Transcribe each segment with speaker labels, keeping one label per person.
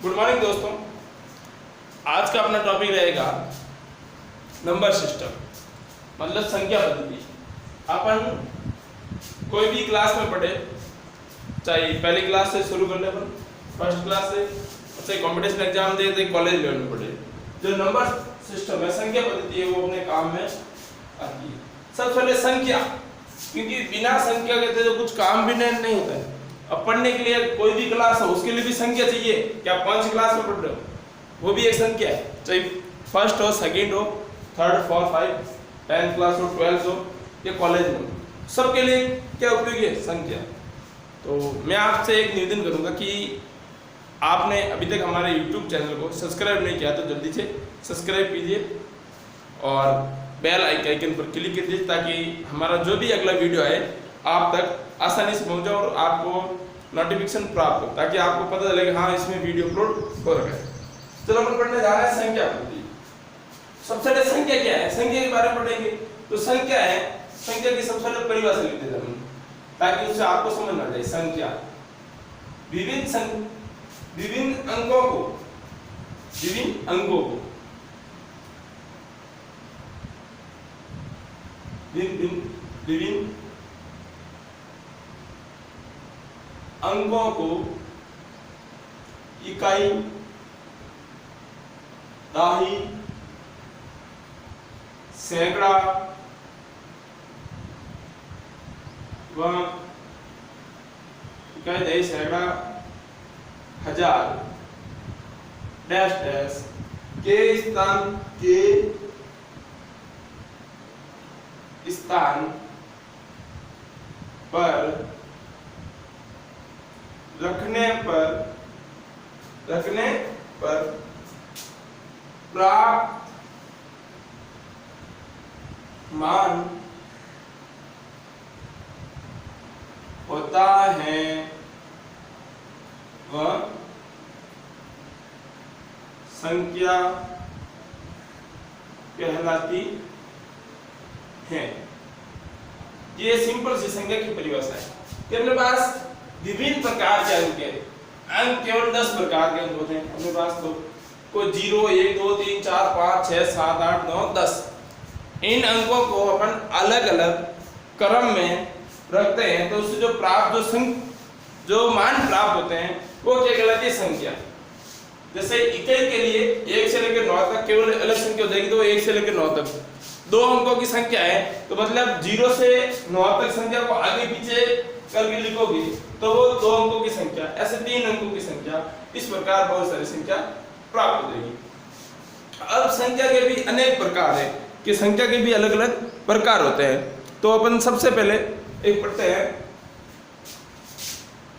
Speaker 1: Good morning दोस्तों। आज का अपना टॉपिक रहेगा नंबर सिस्टम, मतलब संख्या पद्धति। अपन कोई भी क्लास में पढ़े, चाहे पहली क्लास से शुरू कर ले, अपन फर्स्ट क्लास से, चाहे कंपटीशन एग्जाम दे, तो कॉलेज लेवल में पढ़े, जो नंबर सिस्टम है, संख्या पद्धति है, वो अपने काम में आती है। सबसे पहले संख्या, क्योंकि बिना संख्या के तो कुछ काम भी नहीं होता है। अब पढ़ने के लिए कोई भी क्लास हो, उसके लिए भी संख्या चाहिए कि आप कौन सी क्लास में पढ़ रहे हो, वो भी एक संख्या है। चाहे फर्स्ट हो, सेकंड हो, थर्ड, फोर्थ, 5, 10th क्लास हो, 12th हो या कॉलेज में, सबके लिए क्या उपयोगी है? संख्या। तो मैं आपसे एक निवेदन करूंगा कि आपने अभी तक हमारे YouTube चैनल को सब्सक्राइब नहीं किया तो जल्दी से सब्सक्राइब कीजिए और बेल आइकन पर क्लिक कीजिए, ताकि हमारा जो भी अगला वीडियो आए आप तक आसानी से पहुंचे और आपको नोटिफिकेशन प्राप्त हो, ताकि आपको पता चले कि हाँ इसमें वीडियो अपलोड हो रहा है। चलो हम पढ़ने जा रहे हैं संख्या पद्धति। सबसे पहले संख्या क्या है, संख्या के बारे में पढ़ेंगे। तो संख्या है, संख्या की सबसे पहले परिभाषा लिख देते हैं ताकि उससे आपको समझ आ जाए। संख्या विभिन्न अंकों को विभिन्न अंकों को इकाई, दाही, सैकड़ा व इकाई, दाही, सैकड़ा, हजार, डैश डैश के स्थान पर रखने पर प्राप्त मान होता है वह संख्या कहलाती है। ये सिंपल सी संख्या की परिभाषा है कि अपने पास विभिन्न प्रकार के अंक हैं। अंक केवल 10 प्रकार के अंक होते हैं अपने पास। तो कोई 0, 1, 2, 3, 4, 5, 6, 7, 8, 9, 10। इन अंकों को अपन अलग अलग क्रम में रखते हैं, तो उससे जो प्राप्त जो मान प्राप्त होते हैं वो क्या कहलाती है? संख्या। जैसे इकाई के लिए 1 से लेकर 9 तक केवल अलग संख्या हो जाएगी, तो 1 से लेकर 9 तक 2 अंकों की संख्या है, तो मतलब 0 से 9 तक संख्या को आगे पीछे करके लिखोगे तो वो 2 अंकों की संख्या, ऐसे 3 अंकों की संख्या, इस प्रकार बहुत सारी संख्या प्राप्त हो जाएगी। अब संख्या के भी अनेक प्रकार है कि संख्या के भी अलग अलग प्रकार होते हैं। तो अपन सबसे पहले एक पढ़ते हैं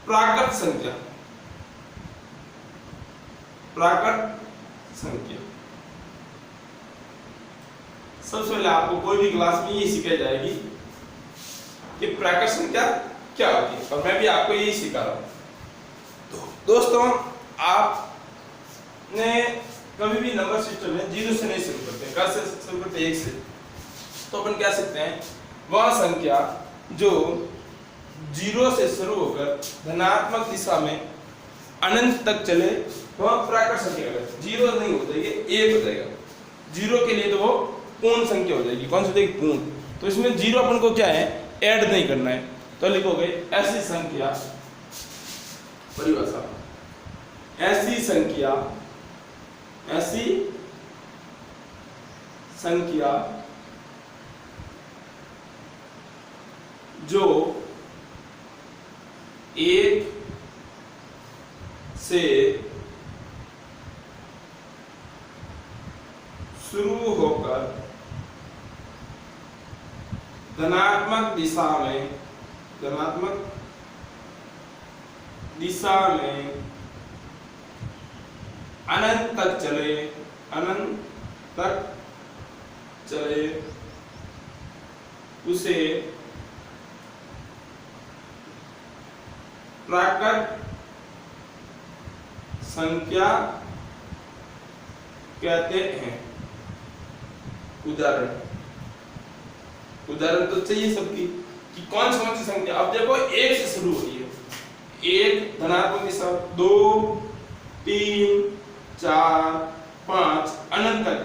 Speaker 1: प्राकृत संख्या। प्राकृत संख्या सबसे पहले आपको कोई भी क्लास में ये सिखाई जाएगी कि प्राकृत संख्या क्या होती है, और मैं भी आपको यही सिखा रहा हूं। तो दोस्तों, आपने कभी भी नंबर सिस्टम में 0 से नहीं शुरू करते, कैसे शुरू करते? 1 से। तो अपन क्या सीखते हैं? वह संख्या जो 0 से शुरू होकर धनात्मक दिशा में अनंत तक चले, वह प्राकृत संख्या है। 0 नहीं हो जाएगी, 1 हो जाएगा। 0 के लिए तो वो पूर्ण संख्या हो जाएगी। कौन सी हो जाएगी? पूर्ण। तो इसमें 0 अपन को क्या है? ऐड नहीं करना है। तो लिखोगे ऐसी संख्या, परिभाषा, ऐसी संख्या जो 1 से शुरू होकर धनात्मक दिशा में अनंत तक चले, उसे प्राकृत संख्या कहते हैं। उदाहरण तो चाहिए सबकी कि कौन सी संख्या। अब देखो 1 से शुरू हो रही है, 1 धनात्मक दिशा, 2 3 4 5 अनंत तक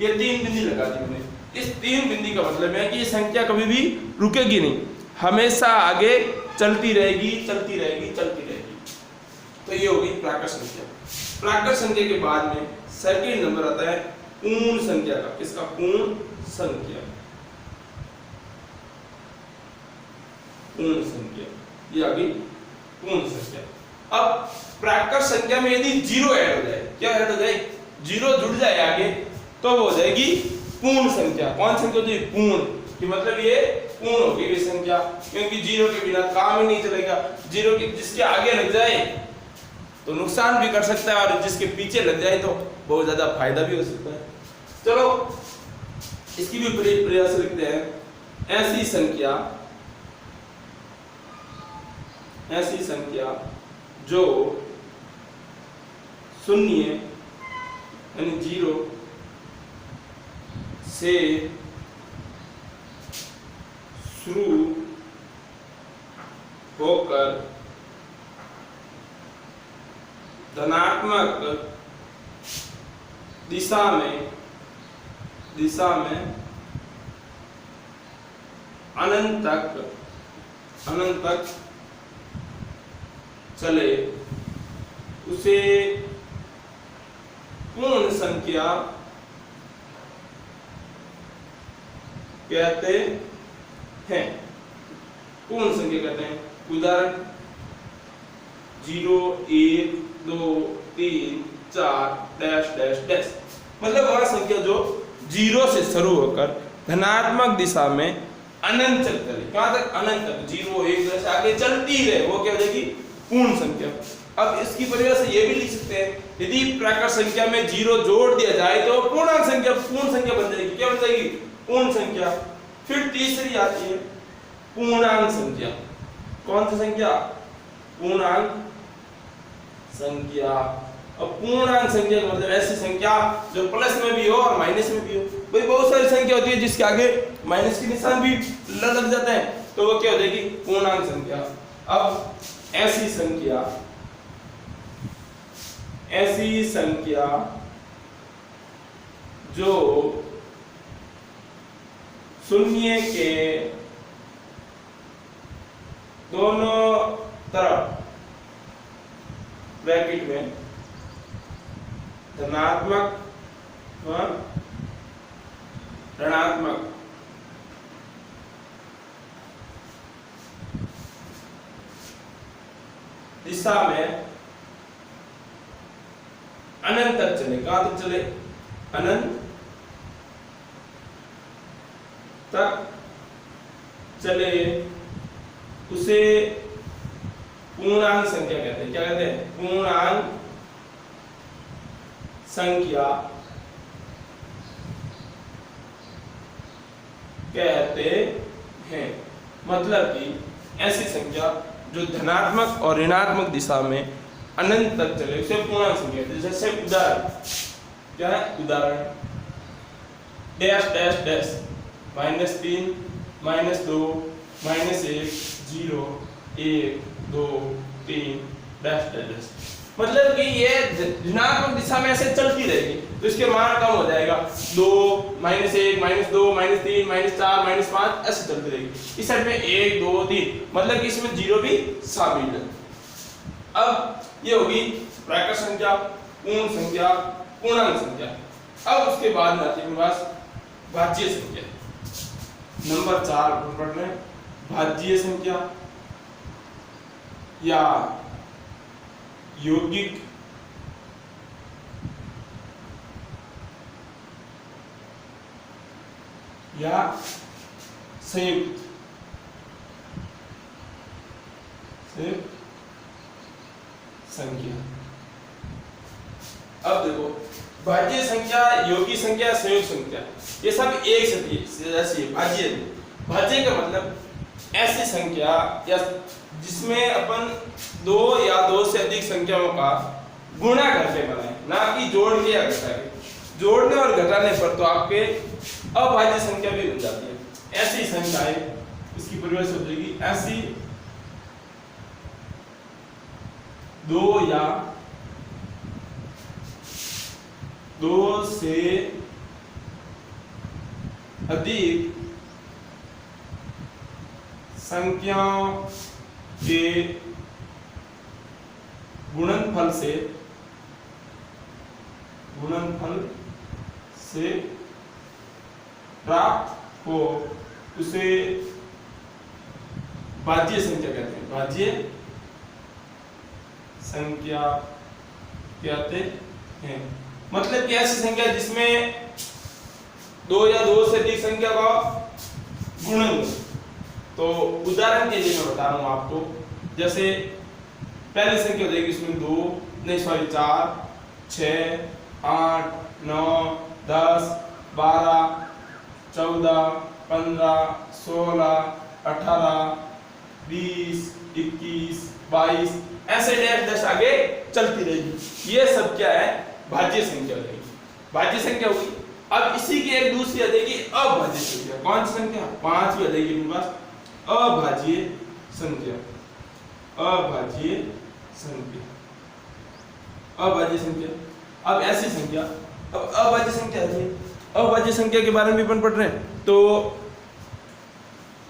Speaker 1: ये 3 बिंदी लगा दी मैंने। इस 3 बिंदी का मतलब है कि ये संख्या कभी भी रुकेगी नहीं, हमेशा आगे चलती रहेगी चलती रहेगी चलती रहेगी। तो ये होगी प्राकृत संख्या। प्राकृत संख्या के बाद में सेकंड नंबर आता है पूर्ण संख्या का। इसका पूर्ण संख्या, पूर्ण संख्या, ये आ गई पूर्ण संख्या। अब प्राकृत संख्या में यदि जीरो ऐड हो जाए, क्या ऐड हो जाए, जीरो जुड़ जाए आगे, तो वो हो जाएगी पूर्ण संख्या। कौन संख्या होती है, पूर्ण, कि मतलब ये पूर्ण होगी ये संख्या, क्योंकि जीरो के बिना काम ही नहीं चलेगा। जीरो के जिसके आगे लग जाए तो नुकसान भी कर सकता है, और जिसके पीछे लग जाए तो बहुत ज्यादा फायदा भी हो सकता है। चलो इसकी भी प्रयास लिखते हैं। ऐसी संख्या जो शून्य यानी जीरो से शुरू होकर धनात्मक दिशा में अनंत तक चले उसे पूर्ण संख्या कहते हैं। पूर्ण संख्या कहते हैं। उदाहरण 0 1 2 3 4 डैश डैश डैश, मतलब वह संख्या जो जीरो से शुरू होकर धनात्मक दिशा में अनंत चलती रहे। कहां तक, अनंत तक, 0 1 2 से आगे चलती रहे, वो क्या हो जाएगी, पूर्ण संख्या। अब इसकी परिभाषा ये भी लिख सकते हैं, यदि प्राकृत संख्या में जीरो जोड़ दिया जाए तो पूर्णांक संख्या, पूर्ण संख्या बन जाएगी। क्या बन जाएगी, पूर्ण संख्या। फिर तीसरी आती है पूर्णांक संख्या। कौन सी संख्या, पूर्णांक संख्या। अब पूर्णांक संख्या का मतलब ऐसी संख्या जो प्लस में भी हो और माइनस में भी हो। भाई बहुत सारी संख्या होती है जिसके आगे माइनस के निशान भी लग जाते हैं, तो वो क्या हो जाएगी, पूर्णांक संख्या। अब ऐसी संख्या जो शून्य के दोनों तरफ ब्रैकेट में धनात्मक ऋणात्मक दिशा में अनंत तक चले। कहां तक चले, अनंत तक चले उसे पूर्णांक संख्या कहते हैं। क्या कहते हैं, पूर्णांक संख्या कहते हैं। मतलब कि ऐसी संख्या जो धनात्मक और ऋणात्मक दिशा में अनंत तक चले उसे पूर्णांक संख्या कहते हैं। जैसे उदाहरण क्या है, उदाहरण dash dash dash -3 -2 -1 0 1 2 3 dash dash, मतलब कि ये ऋणात्मक दिशा में ऐसे चलती रहेगी तो इसके मान कम हो जाएगा। 2 -1 -2 -3 -4 -5 ऐसे चलती रहेगी। इस साइड में 1 2 3, मतलब कि इसमें जीरो भी शामिल है। अब ये होगी प्राकृत संख्या, पूर्ण संख्या, पूर्णांक संख्या। अब उसके बाद में आती है मेरे पास भाज्य संख्या। नंबर 4 पर पढ़ रहे हैं भाज्य संख्या या यौगिक या संयुक्त संख्या। अब देखो भाज्य संख्या, यौगिक संख्या, संयुक्त संख्या, ये सब एक जैसी है। भाज्य का मतलब ऐसी संख्या या जिसमें अपन 2 या 2 से अधिक संख्याओं का गुणा करके बनाए, ना कि जोड़ के या घटा के। जोड़ने और घटाने पर तो आपके अभाज्य संख्या भी बन जाती है। ऐसी संख्याएं, इसकी परिभाषा हो जाएगी ऐसी 2 या 2 से अधिक संख्याओं के गुणनफल से प्राप्त हो उसे भाज्य संख्या कहते हैं। भाज्य संख्या कहते हैं। मतलब कि ऐसी संख्या जिसमें 2 या 2 से अधिक संख्या का गुणन हो। तो उदाहरण के लिए मैं बता रहा हूं आपको, जैसे पहली संख्या हो जाएगी इसमें 4 6 8 9 10 12 14 15 16 18 20 21 22 ऐसे डैश आगे चलती रहेगी। ये सब क्या है? भाज्य संख्या हो जाएगी। भाज्य संख्या होगी। अब इसी की एक दूसरी आ जाएगी अभाज्य संख्या। कौन सी संख्या? 5 आ जाएगी मेरे पास अभाज्य संख्या। अभाज्य संख्या, अभाज्य संख्या। अब ऐसी संख्या, अब अभाज्य संख्या है। अभाज्य संख्या के बारे में भी अपन पढ़ रहे हैं। तो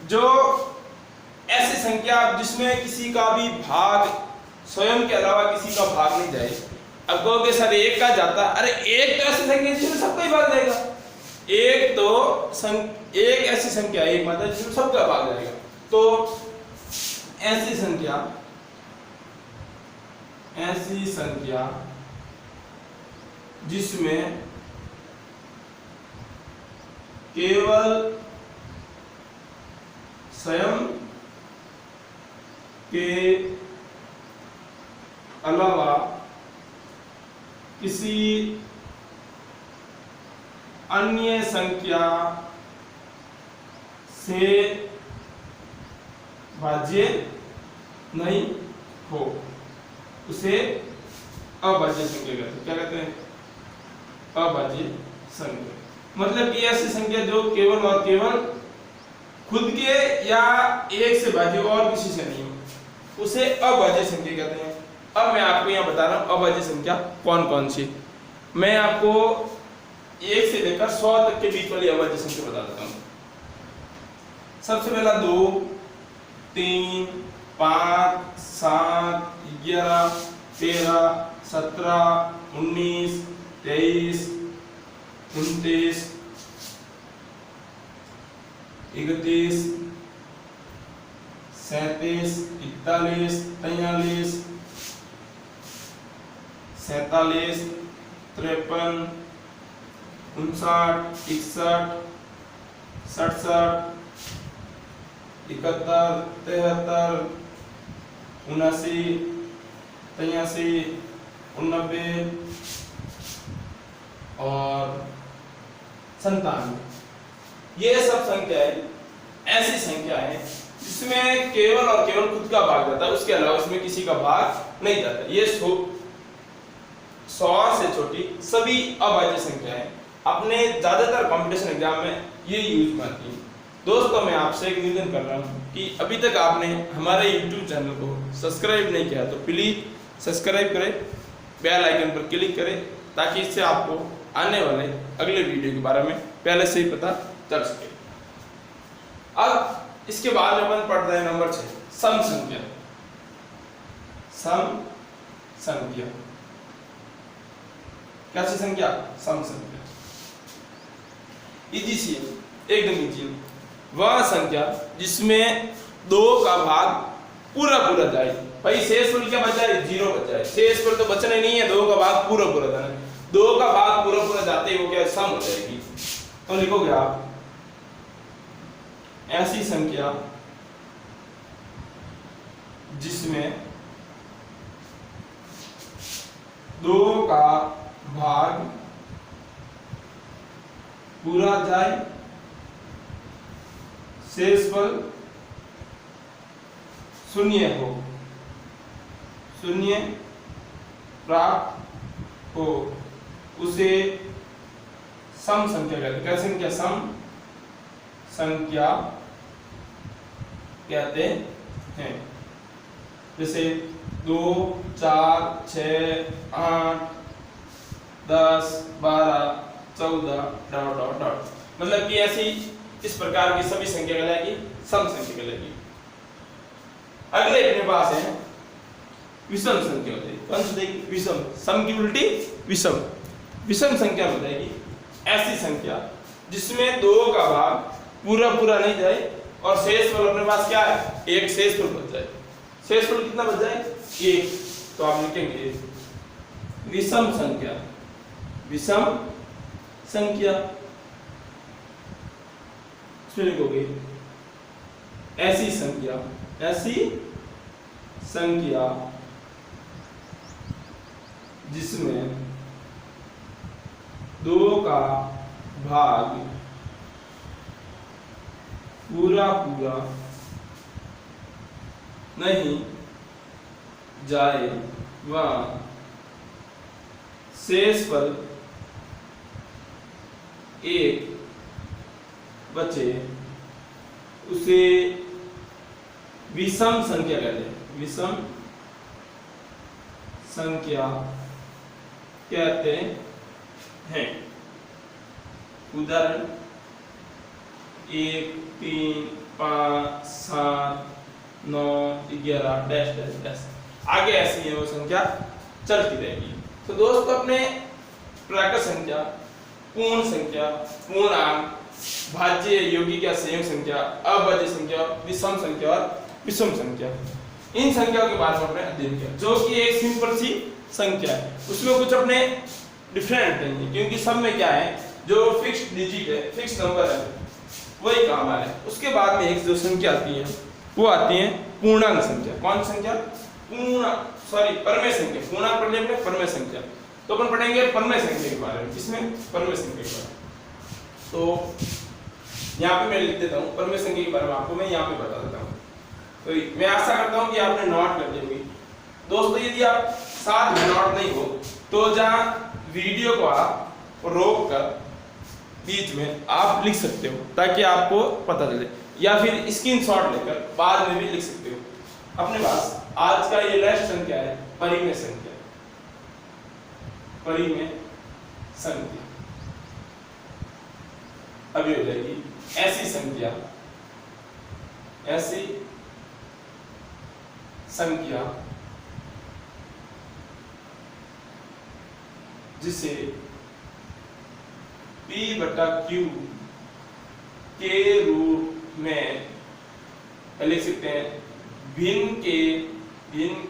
Speaker 1: जो ऐसी संख्या जिसमें किसी का भी भाग स्वयं के अलावा किसी का भाग नहीं जाए। अब कहोगे सर एक का जाता, अरे एक तो ऐसी संख्या जिसमें सबका ही भाग जाएगा। एक ऐसी संख्या एक मात्रा जिसमें सबका भाग जाएगा। तो ऐसी संख्या जिसमें केवल स्वयं के अलावा किसी अन्य संख्या से भाज्य नहीं हो उसे अभाज्य संख्या कहते हैं। क्या कहते हैं? अभाज्य संख्या। मतलब कि ऐसी संख्या जो केवल और केवल खुद के या एक से भाज्य और किसी से नहीं हो उसे अभाज्य संख्या कहते हैं। अब मैं आपको यहाँ बता रहा हूँ अभाज्य संख्या कौन कौन सी। मैं आपको 1 से लेकर 100 तक के बीच वाली अभाज्य संख्या बता देता हूँ। सबसे पहला 2 3 5 7 11 13 17 19 23 29 31 37 41 43 47 53 59 61 67 71 73 79 83 89 और 97। ये सब संख्याएं ऐसी संख्या है जिसमें केवल और केवल खुद का भाग जाता है, उसके अलावा इसमें किसी का भाग नहीं जाता। ये 100 से छोटी सभी अभाज्य संख्याएं अपने ज्यादातर कंपटीशन एग्जाम में ये यूज में आती है। दोस्तों मैं आपसे एक निवेदन कर रहा हूँ कि अभी तक आपने हमारे YouTube चैनल को सब्सक्राइब नहीं किया तो प्लीज सब्सक्राइब करें, बेल आइकन पर क्लिक करें ताकि इससे आपको आने वाले अगले वीडियो के बारे में पहले से ही पता चल सके। अब इसके बाद में अपन पढ़ रहे हैं नंबर 6 सम संख्या। सम संख्या कैसी संख्या? सम संख्या। इजी सी एकदम इजी। वह संख्या जिसमें 2 का भाग पूरा जाए। भाई शेष फल क्या बचा है? 0 बचा है। शेष फल तो बचना ही नहीं है, 2 का भाग पूरा जाना है। 2 का भाग पूरा जाते ही वो क्या सम हो जाएगी। तो लिखोगे आप ऐसी संख्या जिसमें 2 का भाग पूरा जाए, शेषफल 0 हो, 0 प्राप्त हो उसे सम संख्या कहते हैं। क्या संख्या? सम संख्या कहते हैं। जैसे 2 4 6 8 10 12 14 डॉट डॉट डॉट, मतलब कि ऐसी इस प्रकार की सभी संख्या कहलाएगी सम संख्या कहलाएगी। अगले अपने पास है विषम संख्या होती है। कौन सी होती है? विषम। सम की उल्टी विषम। विषम संख्या बताएगी ऐसी संख्या जिसमें 2 का भाग पूरा पूरा नहीं जाए और शेषफल अपने पास क्या है? एक शेषफल बच जाए। शेषफल कितना बच जाए? 1। तो आप लिखेंगे विषम संख्या। विषम संख्या इसमें लिखोगे ऐसी संख्या, ऐसी संख्या जिसमें 2 का भाग पूरा पूरा नहीं जाए व शेषफल 1 बचे, उसे विषम संख्या कहते हैं। विषम संख्या कहते हैं। उदाहरण 1 3 5 7 9 11 डैश डैश डैश, आगे ऐसी है वो संख्या चलती रहेगी। तो दोस्तों अपने प्राकृत संख्या, पूर्ण संख्या, पूर्णांक, भाज्य यौगिक या संयुक्त संख्या, अभाज्य संख्या, विषम संख्या और विषम संख्या, इन संख्याओं के बारे में हमने अध्ययन किया। जो कि एक सिंपल सी संख्या है, उसमें कुछ अपने डिफरेंट नहीं है, क्योंकि सब में क्या है, जो फिक्स्ड डिजिट है, फिक्स नंबर है, वही काम आ रहा है। उसके बाद में एक जो संख्या आती है वो आती है पूर्णांक संख्या। कौन संख्या? परमेय संख्या। पूर्णांक पढ़ लिया परमेय संख्या। तो अपन पढ़ेंगे परमेय संख्या के बारे में। किसमें? परमेय संख्या के बारे में। तो यहाँ पे मैं लिख देता हूँ परमेय संख्या के बारे में, आपको मैं यहाँ पे बता देता हूँ। तो मैं आशा करता हूँ कि आपने नोट कर ली होगी। दोस्तों यदि आप साथ में नोट नहीं हो तो जहाँ वीडियो को आप रोक कर बीच में आप लिख सकते हो, ताकि आपको पता चले, या फिर स्क्रीनशॉट लेकर बाद में भी लिख सकते हो। अपने पास आज का ये लास्ट संख्या है परिमेय संख्या। परिमेय संख्या अभी हो जाएगी ऐसी संख्या, ऐसी संख्या जिसे P/Q के रूप में लिख सकते हैं, भिन्न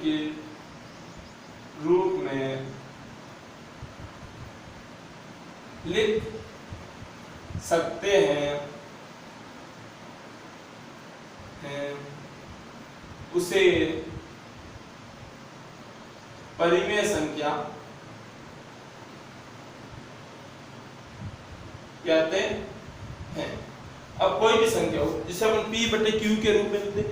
Speaker 1: के रूप में लिख सकते हैं, उसे परिमेय संख्या कहते हैं। अब कोई भी संख्या हो जिसे अपन P/Q के रूप में लिख दे,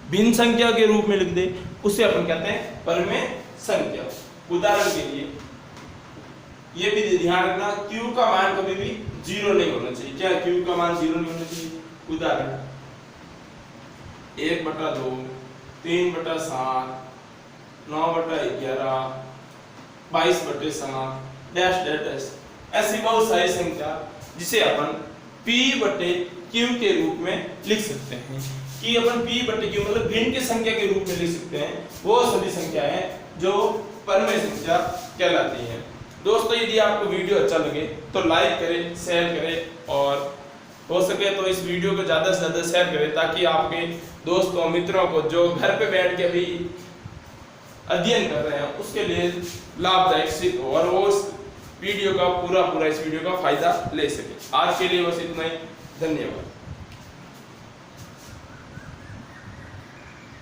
Speaker 1: भिन्न संख्या के रूप में लिख दे, उसे अपन कहते हैं परिमेय संख्या। उदाहरण के लिए ये भी ध्यान रखना, Q का मान कभी भी 0 नहीं होना चाहिए। क्या Q का मान 0 नहीं होना चाहिए? उदाहरण 1/2, 3/7, 9/11, 22/7 डैश डैश डैश, ऐसी बहुत सारी संख्या जिसे अपन P/Q के रूप में लिख सकते हैं। कि अपन P/Q मतलब भिन्न की संख्या के रूप में लिख सकते हैं, वो सभी संख्याएं जो परिमेय संख्या कहलाती हैं। दोस्तों यदि आपको वीडियो अच्छा लगे तो लाइक करें, शेयर करें, और हो सके तो इस वीडियो को ज़्यादा से ज़्यादा शेयर करें, ताकि आपके दोस्तों मित्रों को जो घर पे बैठ के अभी अध्ययन कर रहे हैं उसके लिए लाभदायक सिद्ध हो और वो इस वीडियो का पूरा इस वीडियो का फायदा ले सके। आज के लिए बस इतना ही। धन्यवाद।